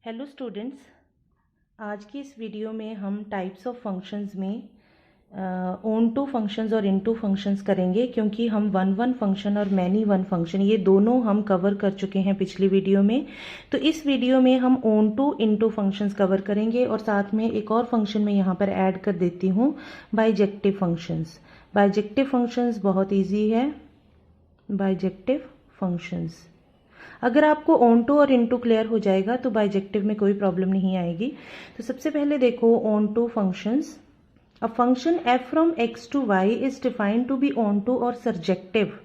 Hello students, आज की इस वीडियो में हम टाइप्स ऑफ फंक्शंस में ओन टू फंक्शंस और इनटू फंक्शंस करेंगे, क्योंकि हम वन फंक्शन और मैनी वन फंक्शन ये दोनों हम कवर कर चुके हैं पिछली वीडियो में। तो इस वीडियो में हम onto into functions cover करेंगे और साथ में एक और फंक्शन में यहाँ पर ऐड कर देती हूँ, बाइजेक्टिव फंक्शंस। बाइजेक्टिव फंक्शंस बहुत ईजी है। बाइजेक्टिव फंक्शंस, अगर आपको ऑन टू और इनटू क्लियर हो जाएगा तो बाइजेक्टिव में कोई प्रॉब्लम नहीं आएगी। तो सबसे पहले देखो onto functions. A function f from x to y is defined to be onto और surjective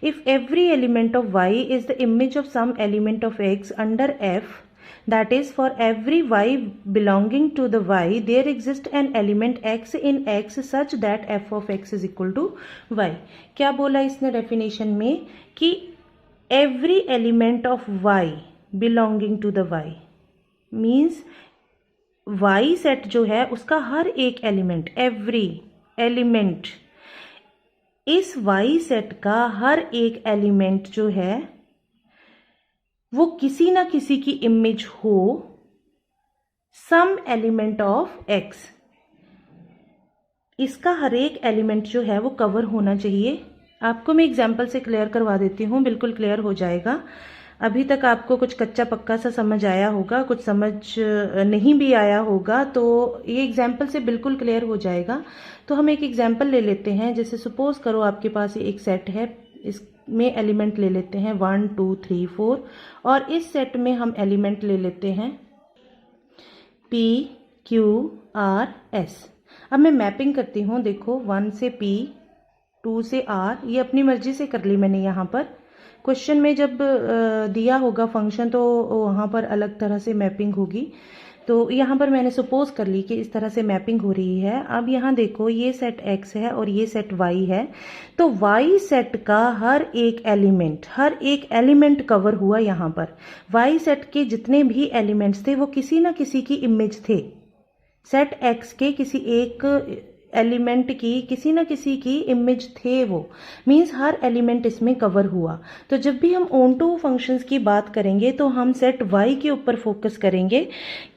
if every element of y is the image of some element of x under f, that is for every y belonging to the y there exists an element x in x such that f of x is equal to y। क्या बोला इसने definition में कि every element of y belonging to the y means y set जो है उसका हर एक element, every element, इस y सेट का हर एक एलिमेंट जो है वो किसी ना किसी की इमेज हो सम एलिमेंट ऑफ x। इसका हर एक एलिमेंट जो है वो कवर होना चाहिए। आपको मैं एग्जाम्पल से क्लियर करवा देती हूँ, बिल्कुल क्लियर हो जाएगा। अभी तक आपको कुछ कच्चा पक्का सा समझ आया होगा, कुछ समझ नहीं भी आया होगा, तो ये एग्जाम्पल से बिल्कुल क्लियर हो जाएगा। तो हम एक एग्जाम्पल ले लेते हैं। जैसे सपोज करो आपके पास एक सेट है, इसमें एलिमेंट ले लेते हैं 1 2 3 4 और इस सेट में हम एलिमेंट ले लेते हैं P Q R S। अब मैं मैपिंग करती हूँ। देखो 1 से P, 2 से R, ये अपनी मर्जी से कर ली मैंने। यहाँ पर क्वेश्चन में जब दिया होगा फंक्शन तो वहाँ पर अलग तरह से मैपिंग होगी। तो यहाँ पर मैंने सपोज कर ली कि इस तरह से मैपिंग हो रही है। अब यहाँ देखो ये सेट x है और ये सेट y है, तो y सेट का हर एक एलिमेंट कवर हुआ। यहाँ पर y सेट के जितने भी एलिमेंट्स थे वो किसी ना किसी की इमेज थे। सेट x के किसी एक एलिमेंट की किसी ना किसी की इमेज थे, वो मीन्स हर एलिमेंट इसमें कवर हुआ। तो जब भी हम ऑन टू फंक्शंस की बात करेंगे तो हम सेट y के ऊपर फोकस करेंगे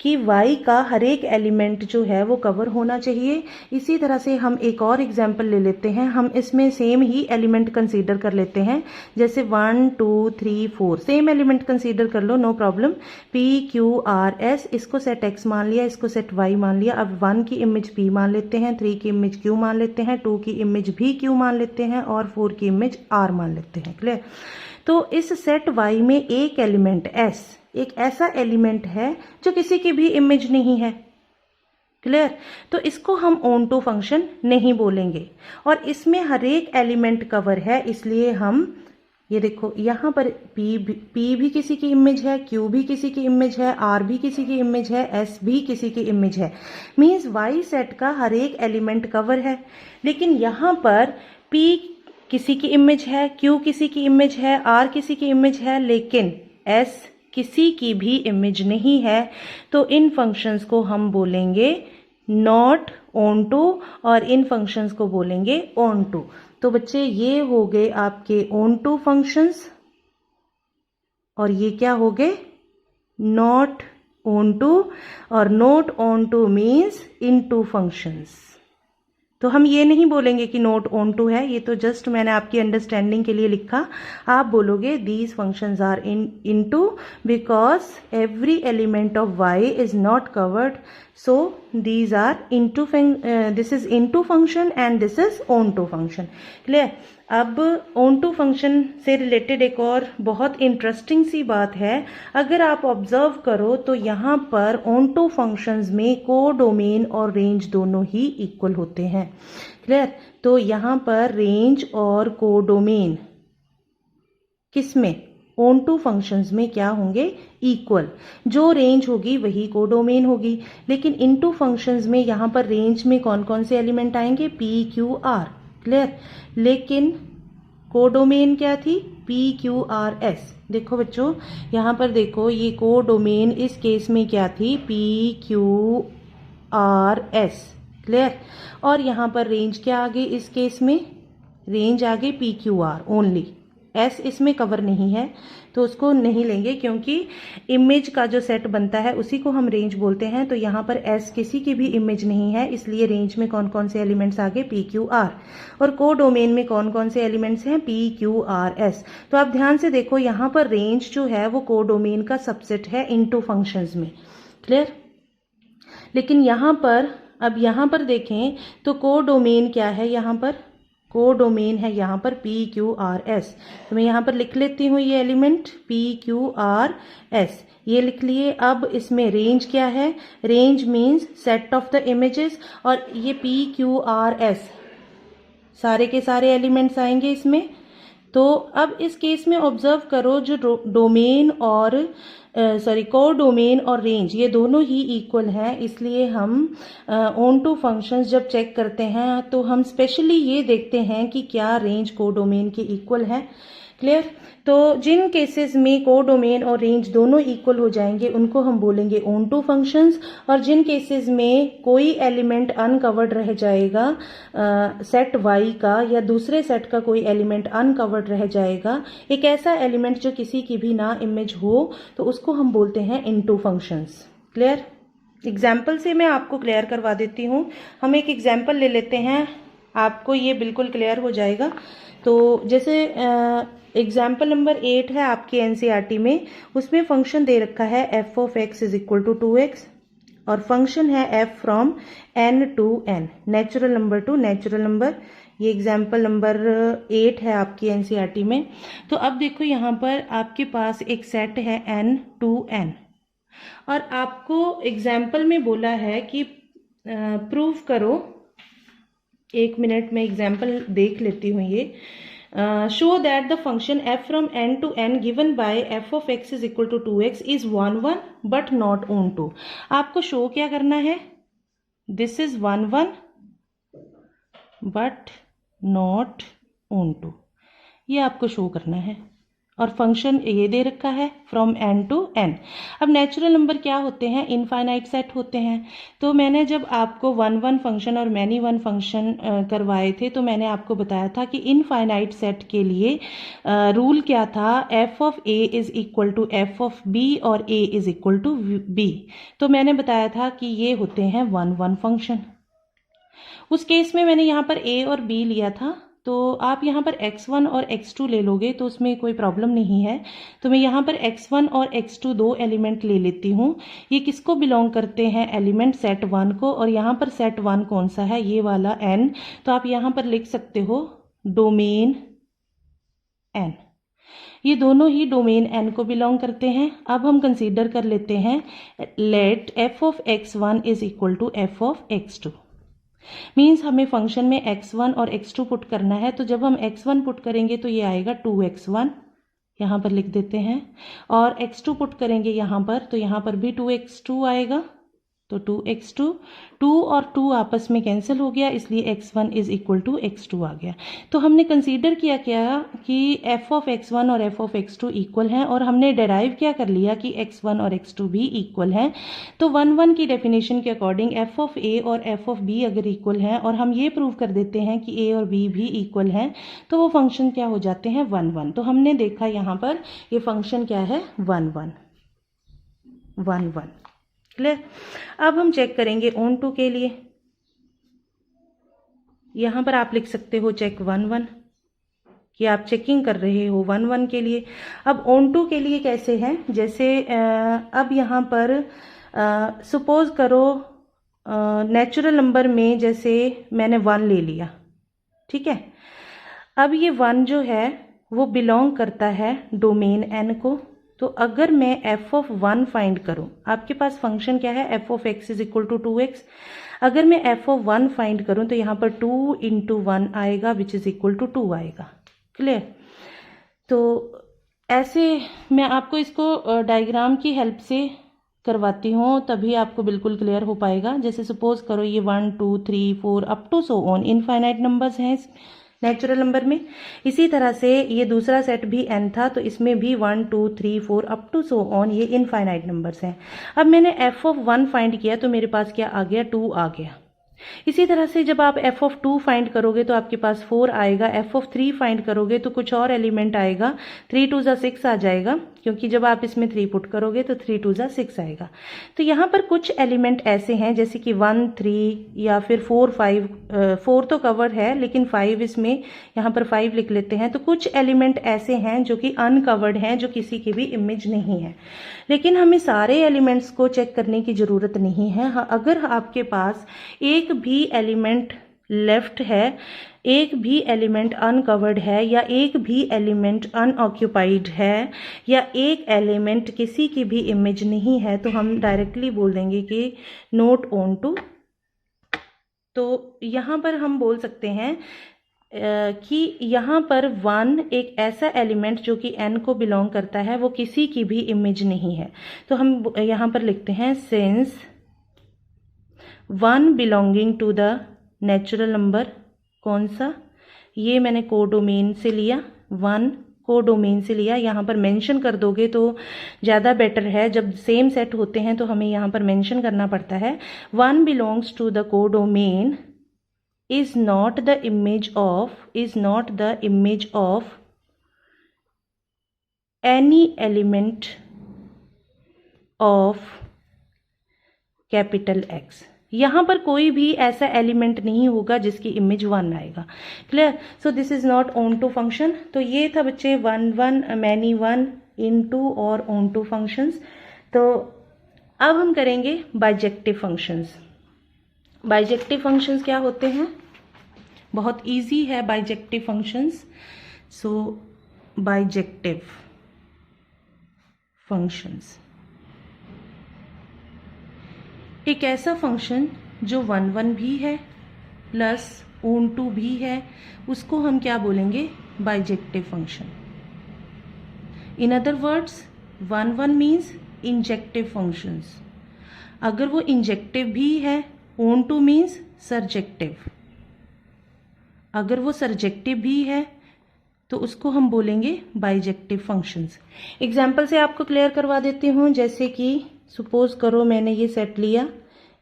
कि y का हर एक एलिमेंट जो है वो कवर होना चाहिए। इसी तरह से हम एक और एग्जांपल ले लेते हैं। हम इसमें सेम ही एलिमेंट कंसीडर कर लेते हैं, जैसे 1 2 3 4 सेम एलिमेंट कंसीडर कर लो, no problem. P Q R S, इसको सेट x मान लिया, इसको सेट y मान लिया। अब 1 की इमेज P मान लेते हैं, 3 की इमेज Q मान लेते हैं, 2 की इमेज भी Q मान लेते हैं और 4 की इमेज R मान लेते हैं। क्लियर? तो इस सेट Y में एक एलिमेंट S एक ऐसा एलिमेंट है जो किसी की भी इमेज नहीं है। क्लियर? तो इसको हम ऑन टू फंक्शन नहीं बोलेंगे और इसमें हर एक एलिमेंट कवर है, इसलिए हम ये देखो यहाँ पर P भी किसी की इमेज है, Q भी किसी की इमेज है, R भी किसी की इमेज है, S भी किसी की इमेज है। मीन्स Y सेट का हर एक एलिमेंट कवर है। लेकिन यहाँ पर P किसी की इमेज है, Q किसी की इमेज है, R किसी की इमेज है, लेकिन S किसी की भी इमेज नहीं है। तो इन फंक्शंस को हम बोलेंगे नॉट ऑन टू और इन फंक्शंस को बोलेंगे ऑन टू। तो बच्चे ये हो गए आपके ऑन टू फंक्शंस और ये क्या हो गए नॉट ऑन टू, और not onto means into functions. तो हम ये नहीं बोलेंगे कि नॉट ऑन टू है, ये तो जस्ट मैंने आपकी अंडरस्टैंडिंग के लिए लिखा। आप बोलोगे these functions are into because every element of y is not covered, so these are into this is into function and this is on to function। Clear? अब on to function से related एक और बहुत interesting सी बात है। अगर आप observe करो तो यहाँ पर on to functions में कोडोमेन और रेंज दोनों ही इक्वल होते हैं। क्लियर? तो यहाँ पर रेंज और कोडोमेन किसमें ऑन टू फंक्शंस में क्या होंगे इक्वल। जो रेंज होगी वही कोडोमेन होगी। लेकिन इनटू फंक्शंस में यहाँ पर रेंज में कौन कौन से एलिमेंट आएंगे P Q R। क्लियर? लेकिन कोडोमेन क्या थी P Q R S। देखो बच्चों यहाँ पर देखो ये कोडोमेन इस केस में क्या थी P Q R S। Clear? और यहाँ पर रेंज क्या आ गई इस केस में, रेंज आ गई P Q R only, S इसमें कवर नहीं है तो उसको नहीं लेंगे, क्योंकि इमेज का जो सेट बनता है उसी को हम रेंज बोलते हैं। तो यहाँ पर एस किसी की भी इमेज नहीं है, इसलिए रेंज में कौन कौन से एलिमेंट्स आ गए, पी क्यू आर। और को डोमेन में कौन कौन से एलिमेंट्स हैं, पी क्यू आर एस। तो आप ध्यान से देखो, यहाँ पर रेंज जो है वो को डोमेन का सबसेट है इनटू फंक्शंस में। क्लियर? लेकिन यहाँ पर, अब यहाँ पर देखें तो को डोमेन क्या है, यहाँ पर को डोमेन है यहाँ पर पी क्यू आर एस। तो मैं यहाँ पर लिख लेती हूँ ये element P Q R S, ये लिख लिए। अब इसमें रेंज क्या है, range means set of the images, और ये पी क्यू आर एस सारे के सारे एलिमेंट्स आएंगे इसमें। तो अब इस केस में ऑब्जर्व करो, जो डोमेन और को डोमेन और रेंज ये दोनों ही इक्वल हैं, इसलिए हम ऑन टू फंक्शंस जब चेक करते हैं तो हम स्पेशली ये देखते हैं कि क्या रेंज को डोमेन के इक्वल है। क्लियर? तो जिन केसेस में को डोमेन और रेंज दोनों इक्वल हो जाएंगे उनको हम बोलेंगे ऑन टू फंक्शंस, और जिन केसेस में कोई एलिमेंट अनकवर्ड रह जाएगा सेट वाई का, या दूसरे सेट का कोई एलिमेंट अनकवर्ड रह जाएगा, एक ऐसा एलिमेंट जो किसी की भी ना इमेज हो, तो उसको हम बोलते हैं इनटू फंक्शंस। क्लियर? एग्जाम्पल से मैं आपको क्लियर करवा देती हूँ। हम एक एग्जाम्पल ले लेते हैं, आपको ये बिल्कुल क्लियर हो जाएगा। तो जैसे एग्जाम्पल नंबर 8 है आपके एनसीईआरटी में, उसमें फंक्शन दे रखा है f of x is equal to 2x, और फंक्शन है f from n to n, natural number to natural number. ये एग्जाम्पल नंबर 8 है आपकी एनसीईआरटी में। तो अब देखो यहाँ पर आपके पास एक सेट है n टू n, और आपको एग्जाम्पल में बोला है कि प्रूव करो। एक मिनट में एग्जाम्पल देख लेती हूँ ये। Show that the function f from n to n given by f of x is equal to 2x is 1 1 but not onto. आपको शो क्या करना है, this is 1 1 but not onto, ये आपको शो करना है। और function ये दे रखा है फ्रॉम n टू n। अब नेचुरल नंबर क्या होते हैं, इनफाइनाइट सेट होते हैं। तो मैंने जब आपको 1 1 फंक्शन और मैनी वन फंक्शन करवाए थे, तो मैंने आपको बताया था कि इनफाइनाइट सेट के लिए रूल क्या था, f of a is equal to f of b और a is equal to b। तो मैंने बताया था कि ये होते हैं 1 1 फंक्शन। उस केस में मैंने यहाँ पर a और b लिया था, तो आप यहाँ पर x1 और x2 ले लोगे तो उसमें कोई प्रॉब्लम नहीं है। तो मैं यहाँ पर x1 और x2 दो एलिमेंट ले लेती हूँ। ये किसको बिलोंग करते हैं, एलिमेंट सेट 1 को, और यहाँ पर सेट 1 कौन सा है, ये वाला n। तो आप यहाँ पर लिख सकते हो डोमेन n, ये दोनों ही डोमेन n को बिलोंग करते हैं। अब हम कंसीडर कर लेते हैं, let f of x1 is equal to f of x2। Means हमें फंक्शन में x1 और x2 पुट करना है। तो जब हम x1 पुट करेंगे तो ये आएगा 2x1, यहाँ पर लिख देते हैं, और x2 पुट करेंगे यहाँ पर, तो यहाँ पर भी 2x2 आएगा, तो 2x2, 2 और 2 आपस में कैंसिल हो गया, इसलिए x1 is equal to x2 आ गया। तो हमने कंसीडर किया क्या कि f ऑफ x1 और f ऑफ x2 इक्वल हैं, और हमने डेराइव क्या कर लिया कि x1 और x2 भी इक्वल हैं। तो 1 1 की डेफिनेशन के अकॉर्डिंग f ऑफ a और f ऑफ b अगर इक्वल हैं, और हम ये प्रूव कर देते हैं कि a और b भी इक्वल हैं, तो वो फंक्शन क्या हो जाते हैं, 1 1। तो हमने देखा यहाँ पर ये फंक्शन क्या है, 1 1 1 1। क्लियर? अब हम चेक करेंगे ऑन टू के लिए। यहाँ पर आप लिख सकते हो चेक 1 1, कि आप चेकिंग कर रहे हो 1 1 के लिए। अब ऑन टू के लिए कैसे है, जैसे अब यहाँ पर सपोज करो नेचुरल नंबर में जैसे मैंने 1 ले लिया, ठीक है। अब ये 1 जो है वो बिलोंग करता है डोमेन n को। तो अगर मैं f ऑफ 1 फाइंड करूं, आपके पास फंक्शन क्या है, f of x is equal to 2x। अगर मैं f ऑफ 1 फाइंड करूं तो यहाँ पर 2 इंटू 1 आएगा विच इज इक्वल टू 2 आएगा। क्लियर? तो ऐसे मैं आपको इसको डायग्राम की हेल्प से करवाती हूँ, तभी आपको बिल्कुल क्लियर हो पाएगा। जैसे सपोज करो ये 1 2 3 4 up to so on infinite numbers हैं नेचुरल नंबर में। इसी तरह से ये दूसरा सेट भी n था, तो इसमें भी 1 2 3 4 अप टू सो ऑन ये इनफाइनाइट नंबर्स हैं। अब मैंने f ऑफ 1 फाइंड किया तो मेरे पास क्या आ गया, 2 आ गया। इसी तरह से जब आप f ऑफ 2 फाइंड करोगे तो आपके पास 4 आएगा, f ऑफ 3 फाइंड करोगे तो कुछ और एलिमेंट आएगा, 3 2 जा 6 आ जाएगा, क्योंकि जब आप इसमें 3 पुट करोगे तो 3 2 जा 6 आएगा। तो यहाँ पर कुछ एलिमेंट ऐसे हैं जैसे कि 1 3 या फिर 4 5, 4 तो कवर है लेकिन 5 इसमें, यहाँ पर 5 लिख लेते हैं। तो कुछ एलिमेंट ऐसे हैं जो कि अनकवर्ड हैं, जो किसी की भी इमेज नहीं है, लेकिन हमें सारे एलिमेंट्स को चेक करने की ज़रूरत नहीं है। हाँ, अगर आपके पास एक भी एलिमेंट लेफ्ट है, एक भी एलिमेंट अनकवर्ड है, या एक भी एलिमेंट अनऑक्यूपाइड है, या एक एलिमेंट किसी की भी इमेज नहीं है, तो हम डायरेक्टली बोल देंगे कि नॉट ऑन टू। तो यहाँ पर हम बोल सकते हैं कि यहाँ पर 1 एक ऐसा एलिमेंट जो कि n को बिलोंग करता है, वो किसी की भी इमेज नहीं है। तो हम यहाँ पर लिखते हैं since 1 belonging to the natural number, कौन सा, ये मैंने कोडोमेन से लिया, 1 कोडोमेन से लिया। यहाँ पर मेंशन कर दोगे तो ज़्यादा बेटर है, जब सेम सेट होते हैं तो हमें यहाँ पर मेंशन करना पड़ता है। 1 belongs to the codomain is not the image of any element of capital X। यहाँ पर कोई भी ऐसा एलिमेंट नहीं होगा जिसकी इमेज 1 आएगा। Clear? So this is not onto function. तो ये था बच्चे 1 1 मैनी 1 इनटू और ऑन टू फंक्शंस। तो अब हम करेंगे बाइजेक्टिव फंक्शंस। बाइजेक्टिव फंक्शंस क्या होते हैं? बहुत इजी है बाइजेक्टिव फंक्शंस। सो बाइजेक्टिव फंक्शंस एक ऐसा फंक्शन जो 1 1 भी है प्लस ऑन टू भी है, उसको हम क्या बोलेंगे? Bijective function. In other words 1 1 means injective functions. अगर वो इंजेक्टिव भी है, ऑन टू मीन्स सर्जेक्टिव। अगर वो सर्जेक्टिव भी है तो उसको हम बोलेंगे बाइजेक्टिव फंक्शंस। एग्जाम्पल से आपको क्लियर करवा देती हूँ। जैसे कि सपोज करो मैंने ये सेट लिया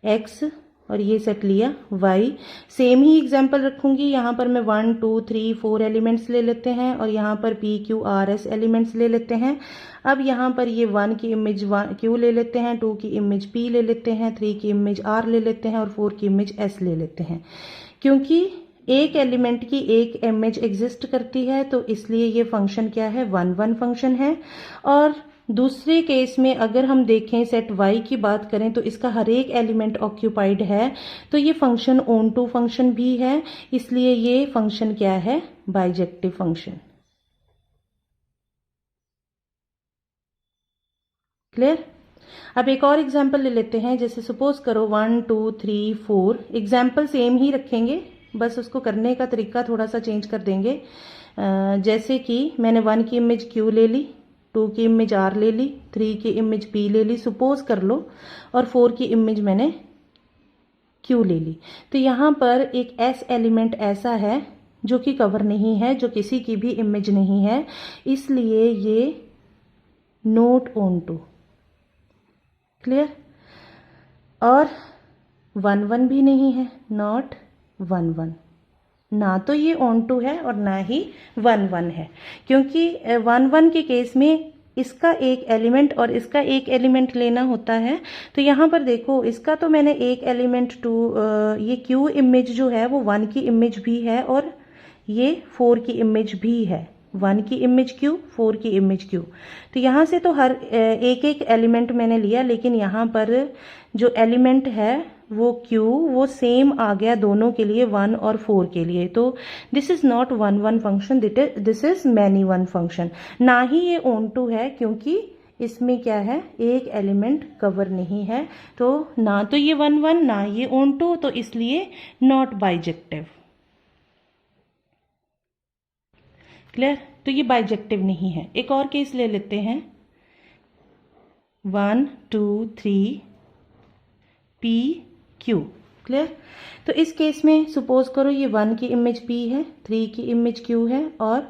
x और ये सेट लिया y। सेम ही एग्जाम्पल रखूंगी। यहाँ पर मैं 1 2 3 4 एलिमेंट्स ले लेते हैं और यहाँ पर p q r s elements ले लेते हैं। अब यहाँ पर ये 1 की इमेज q ले लेते हैं, 2 की इमेज p ले लेते हैं, 3 की इमेज r ले लेते हैं और 4 की इमेज s ले लेते हैं। क्योंकि एक एलिमेंट की एक इमेज एग्जिस्ट करती है तो इसलिए ये फंक्शन क्या है? 1 1 फंक्शन है। और दूसरे केस में अगर हम देखें, सेट y की बात करें तो इसका हर एक एलिमेंट ऑक्यूपाइड है, तो ये फंक्शन ऑन टू फंक्शन भी है, इसलिए ये फंक्शन क्या है? Bijective function. क्लियर? अब एक और एग्जाम्पल ले लेते हैं। जैसे सपोज करो 1 2 3 4, एग्जाम्पल सेम ही रखेंगे, बस उसको करने का तरीका थोड़ा सा चेंज कर देंगे। जैसे कि मैंने 1 की इमेज q ले ली, 2 की इमेज r ले ली, 3 की इमेज p ले ली, सपोज कर लो, और 4 की इमेज मैंने q ले ली। तो यहाँ पर एक s एलिमेंट ऐसा है जो कि कवर नहीं है, जो किसी की भी इमेज नहीं है, इसलिए ये नॉट ऑन टू। क्लियर? और 1 1 भी नहीं है, नॉट 1 1। ना तो ये ऑन टू है और ना ही 1 1 है, क्योंकि 1 1 के केस में इसका एक एलिमेंट और इसका एक एलिमेंट लेना होता है। तो यहाँ पर देखो, इसका तो मैंने एक एलिमेंट ये q इमेज जो है वो 1 की इमेज भी है और ये 4 की इमेज भी है। 1 की इमेज q, 4 की इमेज q। तो यहाँ से तो हर एक एक एलिमेंट मैंने लिया, लेकिन यहाँ पर जो एलिमेंट है वो q, वो सेम आ गया दोनों के लिए, 1 और 4 के लिए। तो this is not 1 1 function, this is many 1 function. ना ही ये ऑन टू है, क्योंकि इसमें क्या है? एक एलिमेंट कवर नहीं है। तो ना तो ये 1 1 ना ये ऑन टू, तो इसलिए नॉट बाइजेक्टिव। क्लियर? तो ये बाइजेक्टिव नहीं है। एक और केस ले लेते हैं, 1 2 3 p q। क्लियर? तो इस केस में सपोज करो ये 1 की इमेज p है, 3 की इमेज q है और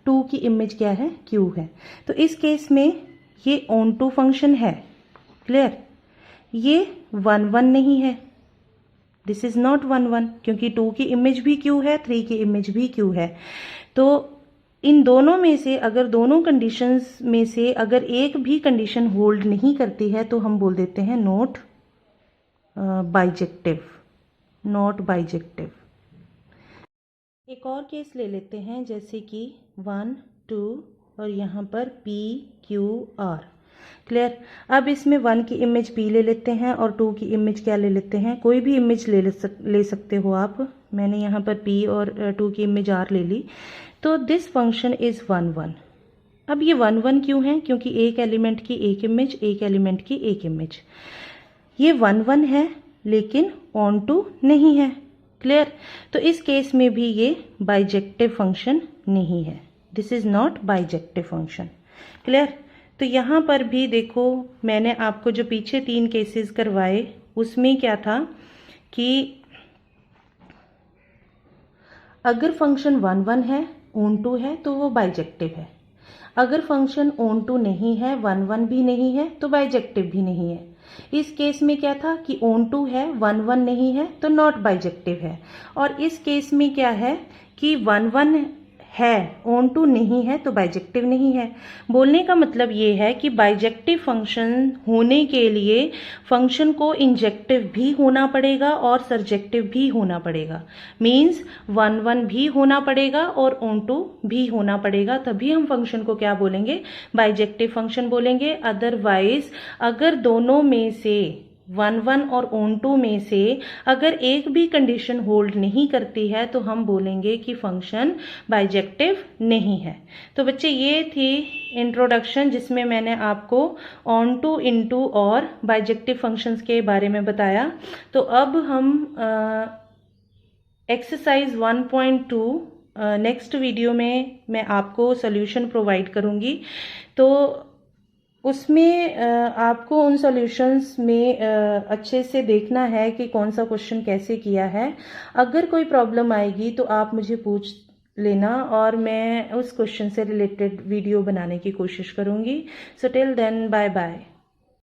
2 की इमेज क्या है? q है। तो इस केस में ये ऑन टू फंक्शन है। क्लियर? ये 1 1 नहीं है, दिस इज नॉट 1 1, क्योंकि 2 की इमेज भी Q है, 3 की इमेज भी Q है। तो इन दोनों में से अगर दोनों कंडीशंस में से अगर एक भी कंडीशन होल्ड नहीं करती है तो हम बोल देते हैं नॉट बाइजेक्टिव, नॉट बाइजेक्टिव। एक और केस ले लेते हैं, जैसे कि 1 2 और यहाँ पर P Q R। क्लियर। अब इसमें 1 की इमेज P ले लेते हैं और 2 की इमेज क्या ले लेते हैं, कोई भी इमेज ले सकते हो आप। मैंने यहाँ पर P और 2 की इमेज R ले ली। तो दिस फंक्शन इज 1 1। अब ये 1 1 क्यों है, क्योंकि एक एलिमेंट की एक इमेज, एक एलिमेंट की एक इमेज। ये 1 1 है लेकिन ऑन टू नहीं है। क्लियर। तो इस केस में भी ये बाइजेक्टिव फंक्शन नहीं है, this is not bijective function. Clear. तो यहाँ पर भी देखो, मैंने आपको जो पीछे 3 केसेस करवाए उसमें क्या था कि अगर फंक्शन 1 1 है, ऑन टू है, तो वो बाइजेक्टिव है। अगर फंक्शन ऑन टू नहीं है, 1 1 भी नहीं है, तो बाइजेक्टिव भी नहीं है। इस केस में क्या था कि ऑन टू है, 1 1 नहीं है, तो नॉट बाइजेक्टिव है। और इस केस में क्या है कि 1 1 है, ऑन टू नहीं है, तो बाइजेक्टिव नहीं है। बोलने का मतलब ये है कि बाइजेक्टिव फंक्शन होने के लिए फंक्शन को इंजेक्टिव भी होना पड़ेगा और सरजेक्टिव भी होना पड़ेगा। मीन्स 1 1 भी होना पड़ेगा और ऑन टू भी होना पड़ेगा, तभी हम फंक्शन को क्या बोलेंगे, बाइजेक्टिव फंक्शन बोलेंगे। अदरवाइज अगर दोनों में से 1 1 और ऑन टू में से अगर एक भी कंडीशन होल्ड नहीं करती है तो हम बोलेंगे कि फंक्शन बाइजेक्टिव नहीं है। तो बच्चे ये थी इंट्रोडक्शन जिसमें मैंने आपको ऑन टू, इनटू और बाइजेक्टिव फंक्शंस के बारे में बताया। तो अब हम एक्सरसाइज 1.2 नेक्स्ट वीडियो में मैं आपको सॉल्यूशन प्रोवाइड करूंगी। तो उसमें आपको उन सॉल्यूशंस में अच्छे से देखना है कि कौन सा क्वेश्चन कैसे किया है। अगर कोई प्रॉब्लम आएगी तो आप मुझे पूछ लेना और मैं उस क्वेश्चन से रिलेटेड वीडियो बनाने की कोशिश करूंगी। So till then, bye bye.